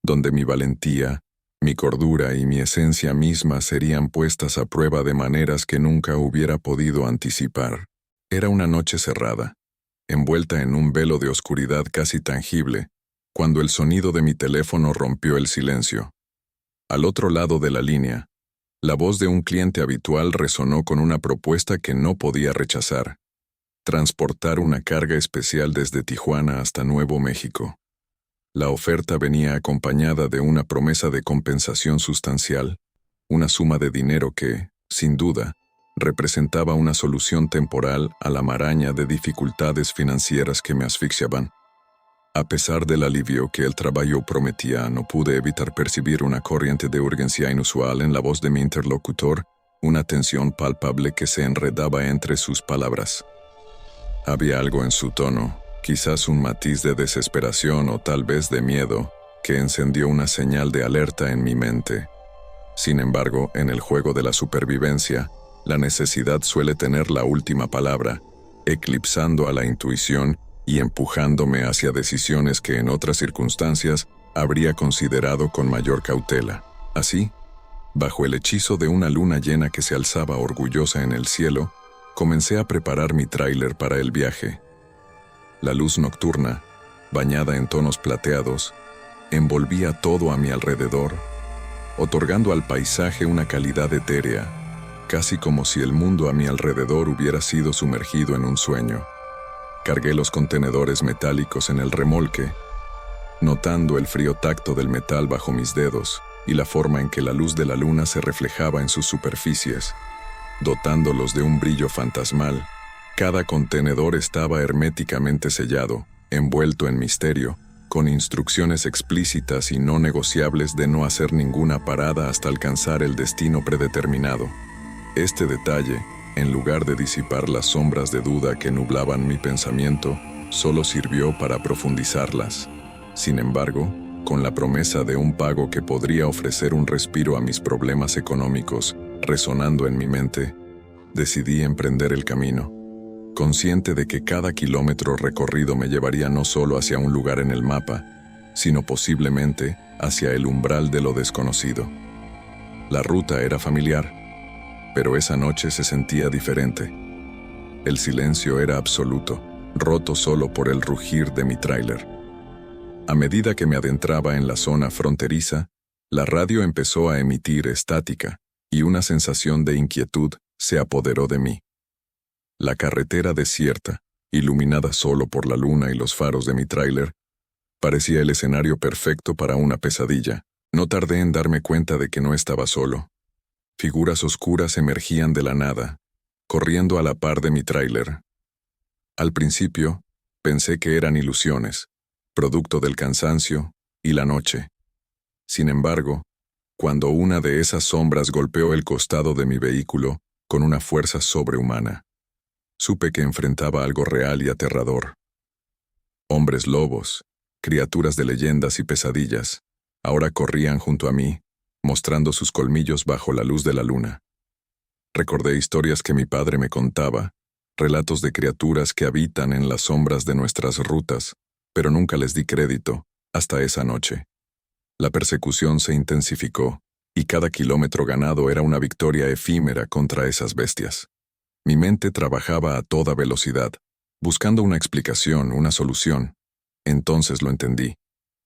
donde mi valentía, mi cordura y mi esencia misma serían puestas a prueba de maneras que nunca hubiera podido anticipar. Era una noche cerrada, envuelta en un velo de oscuridad casi tangible, cuando el sonido de mi teléfono rompió el silencio. Al otro lado de la línea, la voz de un cliente habitual resonó con una propuesta que no podía rechazar: transportar una carga especial desde Tijuana hasta Nuevo México. La oferta venía acompañada de una promesa de compensación sustancial, una suma de dinero que, sin duda, representaba una solución temporal a la maraña de dificultades financieras que me asfixiaban. A pesar del alivio que el trabajo prometía, no pude evitar percibir una corriente de urgencia inusual en la voz de mi interlocutor, una tensión palpable que se enredaba entre sus palabras. Había algo en su tono, quizás un matiz de desesperación o tal vez de miedo, que encendió una señal de alerta en mi mente. Sin embargo, en el juego de la supervivencia, la necesidad suele tener la última palabra, eclipsando a la intuición y empujándome hacia decisiones que en otras circunstancias habría considerado con mayor cautela. Así, bajo el hechizo de una luna llena que se alzaba orgullosa en el cielo, comencé a preparar mi tráiler para el viaje. La luz nocturna, bañada en tonos plateados, envolvía todo a mi alrededor, otorgando al paisaje una calidad etérea, casi como si el mundo a mi alrededor hubiera sido sumergido en un sueño. Cargué los contenedores metálicos en el remolque, notando el frío tacto del metal bajo mis dedos y la forma en que la luz de la luna se reflejaba en sus superficies, dotándolos de un brillo fantasmal. Cada contenedor estaba herméticamente sellado, envuelto en misterio, con instrucciones explícitas y no negociables de no hacer ninguna parada hasta alcanzar el destino predeterminado. Este detalle, en lugar de disipar las sombras de duda que nublaban mi pensamiento, solo sirvió para profundizarlas. Sin embargo, con la promesa de un pago que podría ofrecer un respiro a mis problemas económicos, resonando en mi mente, decidí emprender el camino, consciente de que cada kilómetro recorrido me llevaría no solo hacia un lugar en el mapa, sino posiblemente hacia el umbral de lo desconocido. La ruta era familiar, pero esa noche se sentía diferente. El silencio era absoluto, roto solo por el rugir de mi tráiler. A medida que me adentraba en la zona fronteriza, la radio empezó a emitir estática, y una sensación de inquietud se apoderó de mí. La carretera desierta, iluminada solo por la luna y los faros de mi tráiler, parecía el escenario perfecto para una pesadilla. No tardé en darme cuenta de que no estaba solo. Figuras oscuras emergían de la nada, corriendo a la par de mi tráiler. Al principio, pensé que eran ilusiones, producto del cansancio y la noche. Sin embargo, cuando una de esas sombras golpeó el costado de mi vehículo con una fuerza sobrehumana, supe que enfrentaba algo real y aterrador. Hombres lobos, criaturas de leyendas y pesadillas, ahora corrían junto a mí, mostrando sus colmillos bajo la luz de la luna. Recordé historias que mi padre me contaba, relatos de criaturas que habitan en las sombras de nuestras rutas, pero nunca les di crédito hasta esa noche. La persecución se intensificó, y cada kilómetro ganado era una victoria efímera contra esas bestias. Mi mente trabajaba a toda velocidad, buscando una explicación, una solución. Entonces lo entendí.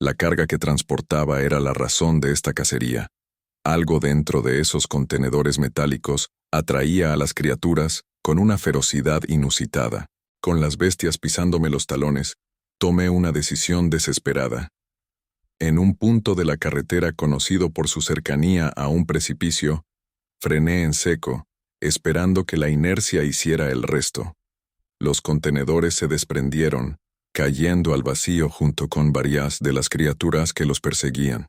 La carga que transportaba era la razón de esta cacería. Algo dentro de esos contenedores metálicos atraía a las criaturas con una ferocidad inusitada. Con las bestias pisándome los talones, tomé una decisión desesperada. En un punto de la carretera conocido por su cercanía a un precipicio, frené en seco, esperando que la inercia hiciera el resto. Los contenedores se desprendieron, cayendo al vacío junto con varias de las criaturas que los perseguían.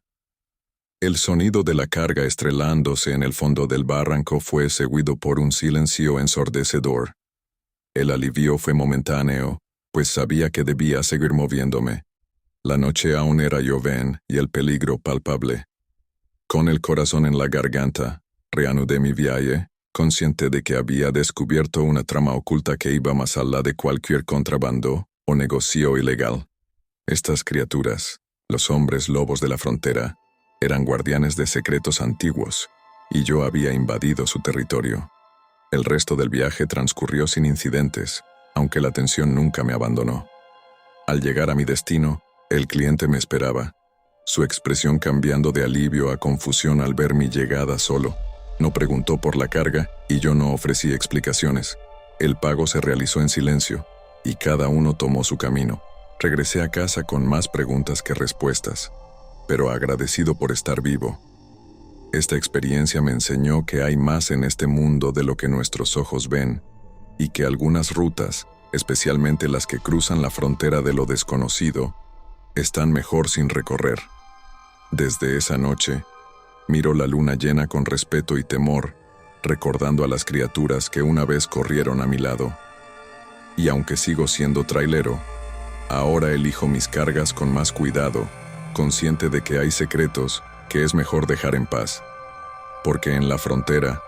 El sonido de la carga estrelándose en el fondo del barranco fue seguido por un silencio ensordecedor. El alivio fue momentáneo, pues sabía que debía seguir moviéndome. La noche aún era joven y el peligro palpable. Con el corazón en la garganta, reanudé mi viaje, consciente de que había descubierto una trama oculta que iba más allá de cualquier contrabando o negocio ilegal. Estas criaturas, los hombres lobos de la frontera, eran guardianes de secretos antiguos, y yo había invadido su territorio. El resto del viaje transcurrió sin incidentes, aunque la tensión nunca me abandonó. Al llegar a mi destino, el cliente me esperaba, su expresión cambiando de alivio a confusión al ver mi llegada solo. No preguntó por la carga y yo no ofrecí explicaciones. El pago se realizó en silencio, y cada uno tomó su camino. Regresé a casa con más preguntas que respuestas, pero agradecido por estar vivo. Esta experiencia me enseñó que hay más en este mundo de lo que nuestros ojos ven, y que algunas rutas, especialmente las que cruzan la frontera de lo desconocido, están mejor sin recorrer. Desde esa noche, miro la luna llena con respeto y temor, recordando a las criaturas que una vez corrieron a mi lado. Y aunque sigo siendo trailero, ahora elijo mis cargas con más cuidado, consciente de que hay secretos que es mejor dejar en paz. Porque en la frontera,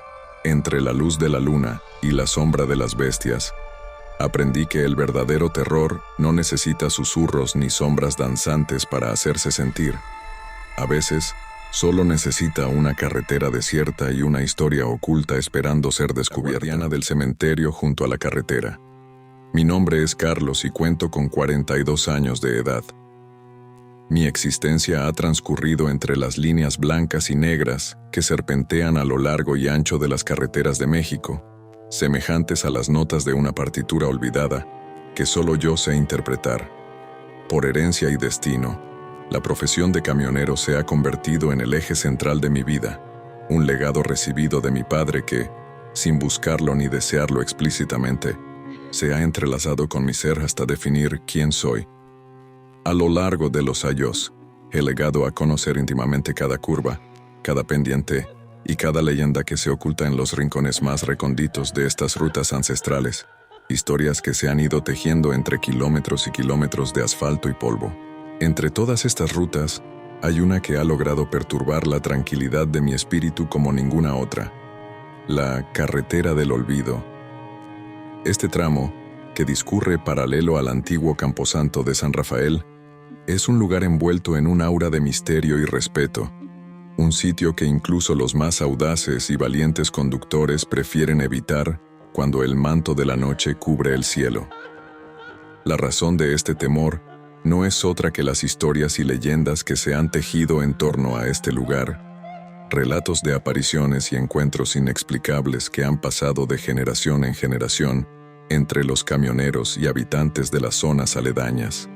entre la luz de la luna y la sombra de las bestias, aprendí que el verdadero terror no necesita susurros ni sombras danzantes para hacerse sentir. A veces, solo necesita una carretera desierta y una historia oculta esperando ser descubierta. La guardiana del cementerio junto a la carretera. Mi nombre es Carlos y cuento con 42 años de edad. Mi existencia ha transcurrido entre las líneas blancas y negras que serpentean a lo largo y ancho de las carreteras de México, semejantes a las notas de una partitura olvidada que solo yo sé interpretar. Por herencia y destino, la profesión de camionero se ha convertido en el eje central de mi vida, un legado recibido de mi padre que, sin buscarlo ni desearlo explícitamente, se ha entrelazado con mi ser hasta definir quién soy. A lo largo de los años, he llegado a conocer íntimamente cada curva, cada pendiente y cada leyenda que se oculta en los rincones más recónditos de estas rutas ancestrales, historias que se han ido tejiendo entre kilómetros y kilómetros de asfalto y polvo. Entre todas estas rutas, hay una que ha logrado perturbar la tranquilidad de mi espíritu como ninguna otra: la carretera del olvido. Este tramo, que discurre paralelo al antiguo camposanto de San Rafael, es un lugar envuelto en un aura de misterio y respeto, un sitio que incluso los más audaces y valientes conductores prefieren evitar cuando el manto de la noche cubre el cielo. La razón de este temor no es otra que las historias y leyendas que se han tejido en torno a este lugar, relatos de apariciones y encuentros inexplicables que han pasado de generación en generación entre los camioneros y habitantes de las zonas aledañas.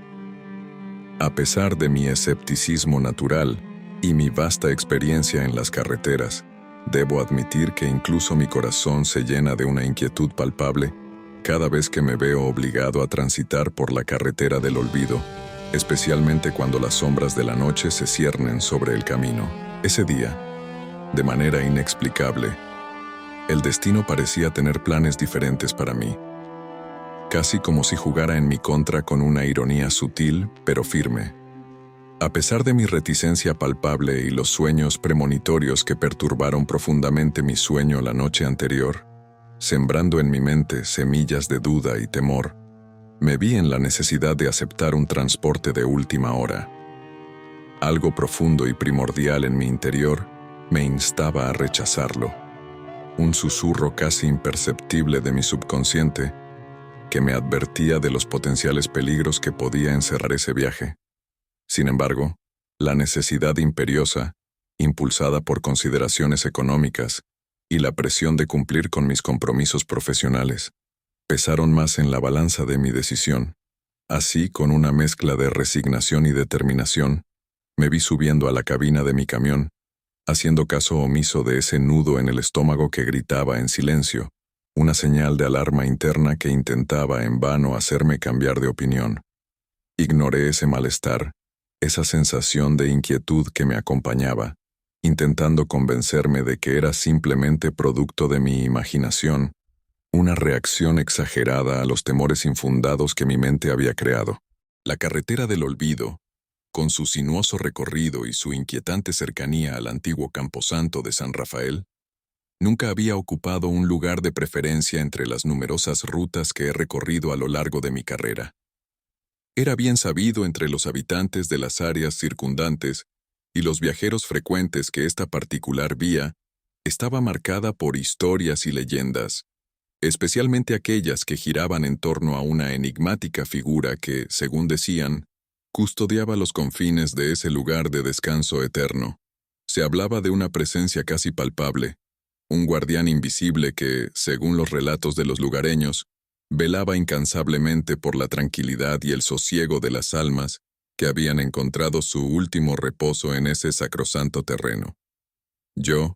A pesar de mi escepticismo natural y mi vasta experiencia en las carreteras, debo admitir que incluso mi corazón se llena de una inquietud palpable cada vez que me veo obligado a transitar por la carretera del olvido, especialmente cuando las sombras de la noche se ciernen sobre el camino. Ese día, de manera inexplicable, el destino parecía tener planes diferentes para mí, casi como si jugara en mi contra con una ironía sutil pero firme. A pesar de mi reticencia palpable y los sueños premonitorios que perturbaron profundamente mi sueño la noche anterior, sembrando en mi mente semillas de duda y temor, me vi en la necesidad de aceptar un transporte de última hora. Algo profundo y primordial en mi interior me instaba a rechazarlo. Un susurro casi imperceptible de mi subconsciente que me advertía de los potenciales peligros que podía encerrar ese viaje. Sin embargo, la necesidad imperiosa, impulsada por consideraciones económicas, y la presión de cumplir con mis compromisos profesionales, pesaron más en la balanza de mi decisión. Así, con una mezcla de resignación y determinación, me vi subiendo a la cabina de mi camión, haciendo caso omiso de ese nudo en el estómago que gritaba en silencio, una señal de alarma interna que intentaba en vano hacerme cambiar de opinión. Ignoré ese malestar, esa sensación de inquietud que me acompañaba, intentando convencerme de que era simplemente producto de mi imaginación, una reacción exagerada a los temores infundados que mi mente había creado. La carretera del olvido, con su sinuoso recorrido y su inquietante cercanía al antiguo camposanto de San Rafael, nunca había ocupado un lugar de preferencia entre las numerosas rutas que he recorrido a lo largo de mi carrera. Era bien sabido entre los habitantes de las áreas circundantes y los viajeros frecuentes que esta particular vía estaba marcada por historias y leyendas, especialmente aquellas que giraban en torno a una enigmática figura que, según decían, custodiaba los confines de ese lugar de descanso eterno. Se hablaba de una presencia casi palpable, un guardián invisible que, según los relatos de los lugareños, velaba incansablemente por la tranquilidad y el sosiego de las almas que habían encontrado su último reposo en ese sacrosanto terreno. Yo,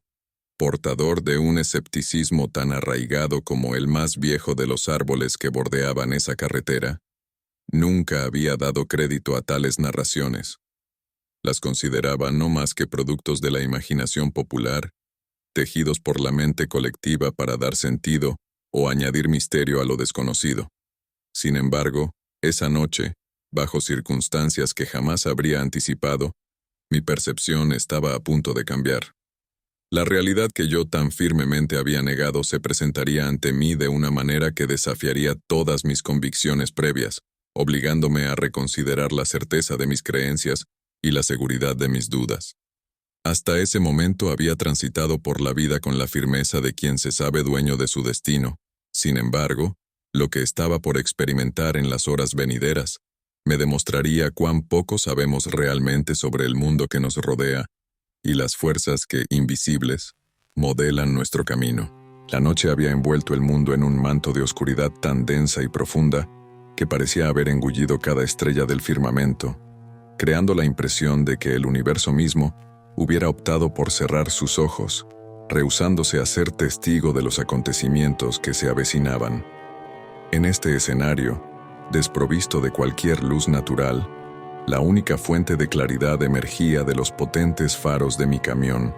portador de un escepticismo tan arraigado como el más viejo de los árboles que bordeaban esa carretera, nunca había dado crédito a tales narraciones. Las consideraba no más que productos de la imaginación popular, tejidos por la mente colectiva para dar sentido o añadir misterio a lo desconocido. Sin embargo, esa noche, bajo circunstancias que jamás habría anticipado, mi percepción estaba a punto de cambiar. La realidad que yo tan firmemente había negado se presentaría ante mí de una manera que desafiaría todas mis convicciones previas, obligándome a reconsiderar la certeza de mis creencias y la seguridad de mis dudas. Hasta ese momento había transitado por la vida con la firmeza de quien se sabe dueño de su destino. Sin embargo, lo que estaba por experimentar en las horas venideras me demostraría cuán poco sabemos realmente sobre el mundo que nos rodea y las fuerzas que, invisibles, modelan nuestro camino. La noche había envuelto el mundo en un manto de oscuridad tan densa y profunda que parecía haber engullido cada estrella del firmamento, creando la impresión de que el universo mismo hubiera optado por cerrar sus ojos, rehusándose a ser testigo de los acontecimientos que se avecinaban. En este escenario, desprovisto de cualquier luz natural, la única fuente de claridad emergía de los potentes faros de mi camión,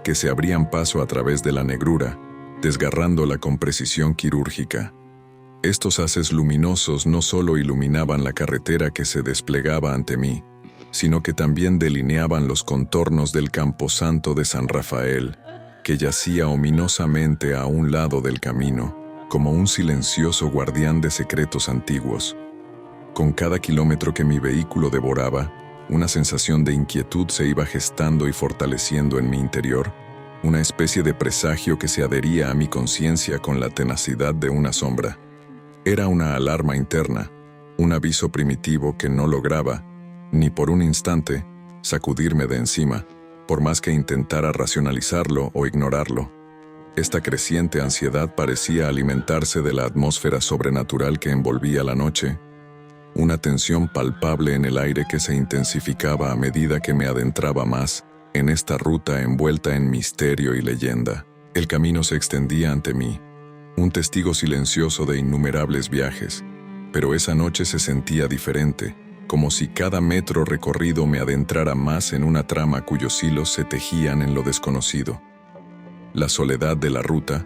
que se abrían paso a través de la negrura, desgarrándola con precisión quirúrgica. Estos haces luminosos no solo iluminaban la carretera que se desplegaba ante mí, sino que también delineaban los contornos del camposanto de San Rafael, que yacía ominosamente a un lado del camino, como un silencioso guardián de secretos antiguos. Con cada kilómetro que mi vehículo devoraba, una sensación de inquietud se iba gestando y fortaleciendo en mi interior, una especie de presagio que se adhería a mi conciencia con la tenacidad de una sombra. Era una alarma interna, un aviso primitivo que no lograba, ni por un instante, sacudirme de encima, por más que intentara racionalizarlo o ignorarlo. Esta creciente ansiedad parecía alimentarse de la atmósfera sobrenatural que envolvía la noche, una tensión palpable en el aire que se intensificaba a medida que me adentraba más en esta ruta envuelta en misterio y leyenda. El camino se extendía ante mí, un testigo silencioso de innumerables viajes, pero esa noche se sentía diferente, como si cada metro recorrido me adentrara más en una trama cuyos hilos se tejían en lo desconocido. La soledad de la ruta,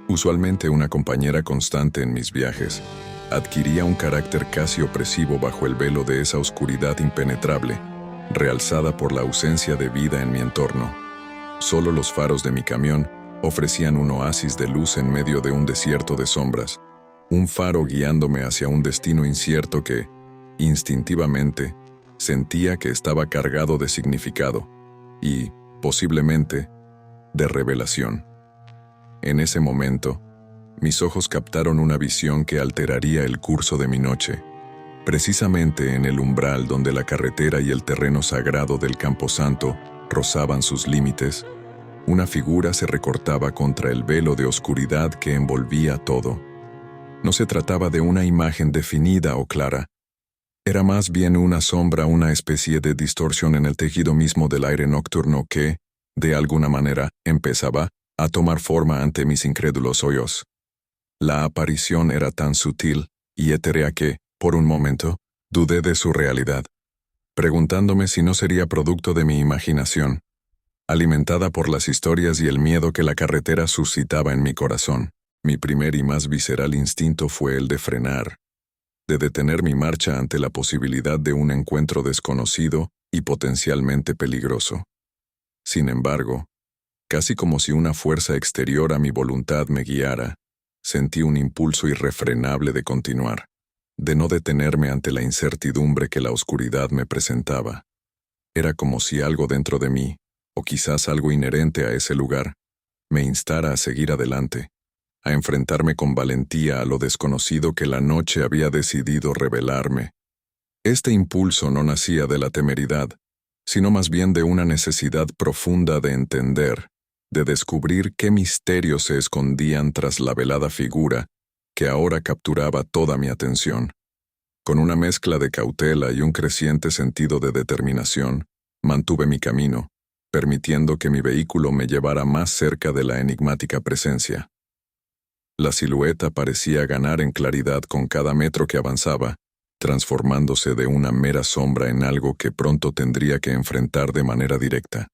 usualmente una compañera constante en mis viajes, adquiría un carácter casi opresivo bajo el velo de esa oscuridad impenetrable, realzada por la ausencia de vida en mi entorno. Solo los faros de mi camión ofrecían un oasis de luz en medio de un desierto de sombras, un faro guiándome hacia un destino incierto que, instintivamente, sentía que estaba cargado de significado y, posiblemente, de revelación. En ese momento, mis ojos captaron una visión que alteraría el curso de mi noche. Precisamente en el umbral donde la carretera y el terreno sagrado del Camposanto rozaban sus límites, una figura se recortaba contra el velo de oscuridad que envolvía todo. No se trataba de una imagen definida o clara. Era más bien una sombra, una especie de distorsión en el tejido mismo del aire nocturno que, de alguna manera, empezaba a tomar forma ante mis incrédulos oídos. La aparición era tan sutil y etérea que, por un momento, dudé de su realidad, preguntándome si no sería producto de mi imaginación, alimentada por las historias y el miedo que la carretera suscitaba en mi corazón. Mi primer y más visceral instinto fue el de frenar, de detener mi marcha ante la posibilidad de un encuentro desconocido y potencialmente peligroso. Sin embargo, casi como si una fuerza exterior a mi voluntad me guiara, sentí un impulso irrefrenable de continuar, de no detenerme ante la incertidumbre que la oscuridad me presentaba. Era como si algo dentro de mí, o quizás algo inherente a ese lugar, me instara a seguir adelante, a enfrentarme con valentía a lo desconocido que la noche había decidido revelarme. Este impulso no nacía de la temeridad, sino más bien de una necesidad profunda de entender, de descubrir qué misterios se escondían tras la velada figura que ahora capturaba toda mi atención. Con una mezcla de cautela y un creciente sentido de determinación, mantuve mi camino, permitiendo que mi vehículo me llevara más cerca de la enigmática presencia. La silueta parecía ganar en claridad con cada metro que avanzaba, transformándose de una mera sombra en algo que pronto tendría que enfrentar de manera directa.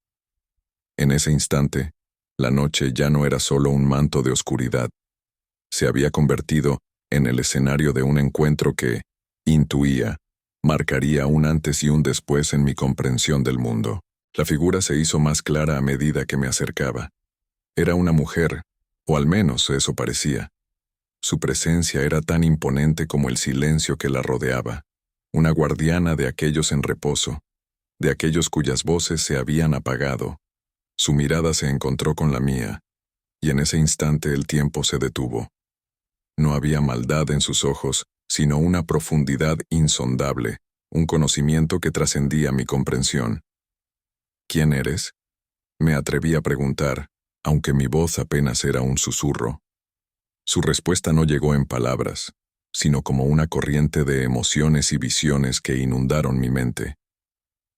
En ese instante, la noche ya no era solo un manto de oscuridad. Se había convertido en el escenario de un encuentro que, intuía, marcaría un antes y un después en mi comprensión del mundo. La figura se hizo más clara a medida que me acercaba. Era una mujer, o al menos eso parecía. Su presencia era tan imponente como el silencio que la rodeaba, una guardiana de aquellos en reposo, de aquellos cuyas voces se habían apagado. Su mirada se encontró con la mía, y en ese instante el tiempo se detuvo. No había maldad en sus ojos, sino una profundidad insondable, un conocimiento que trascendía mi comprensión. ¿Quién eres?, me atreví a preguntar, aunque mi voz apenas era un susurro. Su respuesta no llegó en palabras, sino como una corriente de emociones y visiones que inundaron mi mente.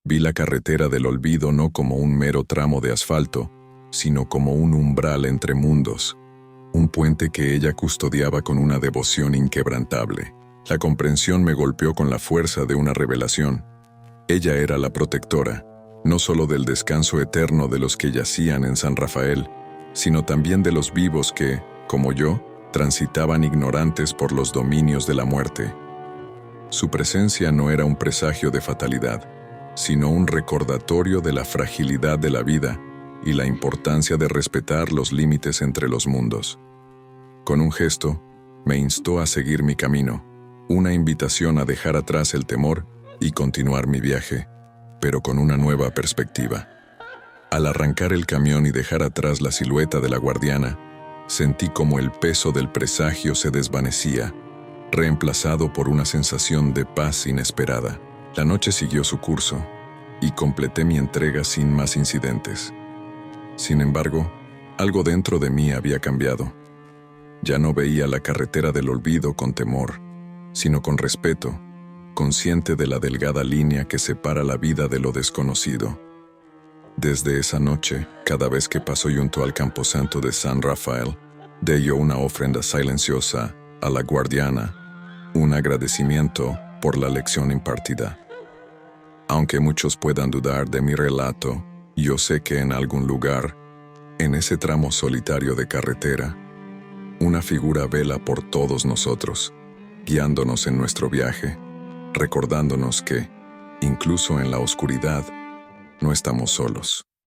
Vi la carretera del olvido no como un mero tramo de asfalto, sino como un umbral entre mundos, un puente que ella custodiaba con una devoción inquebrantable. La comprensión me golpeó con la fuerza de una revelación. Ella era la protectora, no solo del descanso eterno de los que yacían en San Rafael, sino también de los vivos que, como yo, transitaban ignorantes por los dominios de la muerte. Su presencia no era un presagio de fatalidad, sino un recordatorio de la fragilidad de la vida y la importancia de respetar los límites entre los mundos. Con un gesto, me instó a seguir mi camino, una invitación a dejar atrás el temor y continuar mi viaje, pero con una nueva perspectiva. Al arrancar el camión y dejar atrás la silueta de la guardiana, sentí como el peso del presagio se desvanecía, reemplazado por una sensación de paz inesperada. La noche siguió su curso, y completé mi entrega sin más incidentes. Sin embargo, algo dentro de mí había cambiado. Ya no veía la carretera del olvido con temor, sino con respeto, consciente de la delgada línea que separa la vida de lo desconocido. Desde esa noche, cada vez que paso junto al camposanto de San Rafael, doy yo una ofrenda silenciosa a la guardiana, un agradecimiento por la lección impartida. Aunque muchos puedan dudar de mi relato, yo sé que en algún lugar, en ese tramo solitario de carretera, una figura vela por todos nosotros, guiándonos en nuestro viaje, recordándonos que, incluso en la oscuridad, no estamos solos.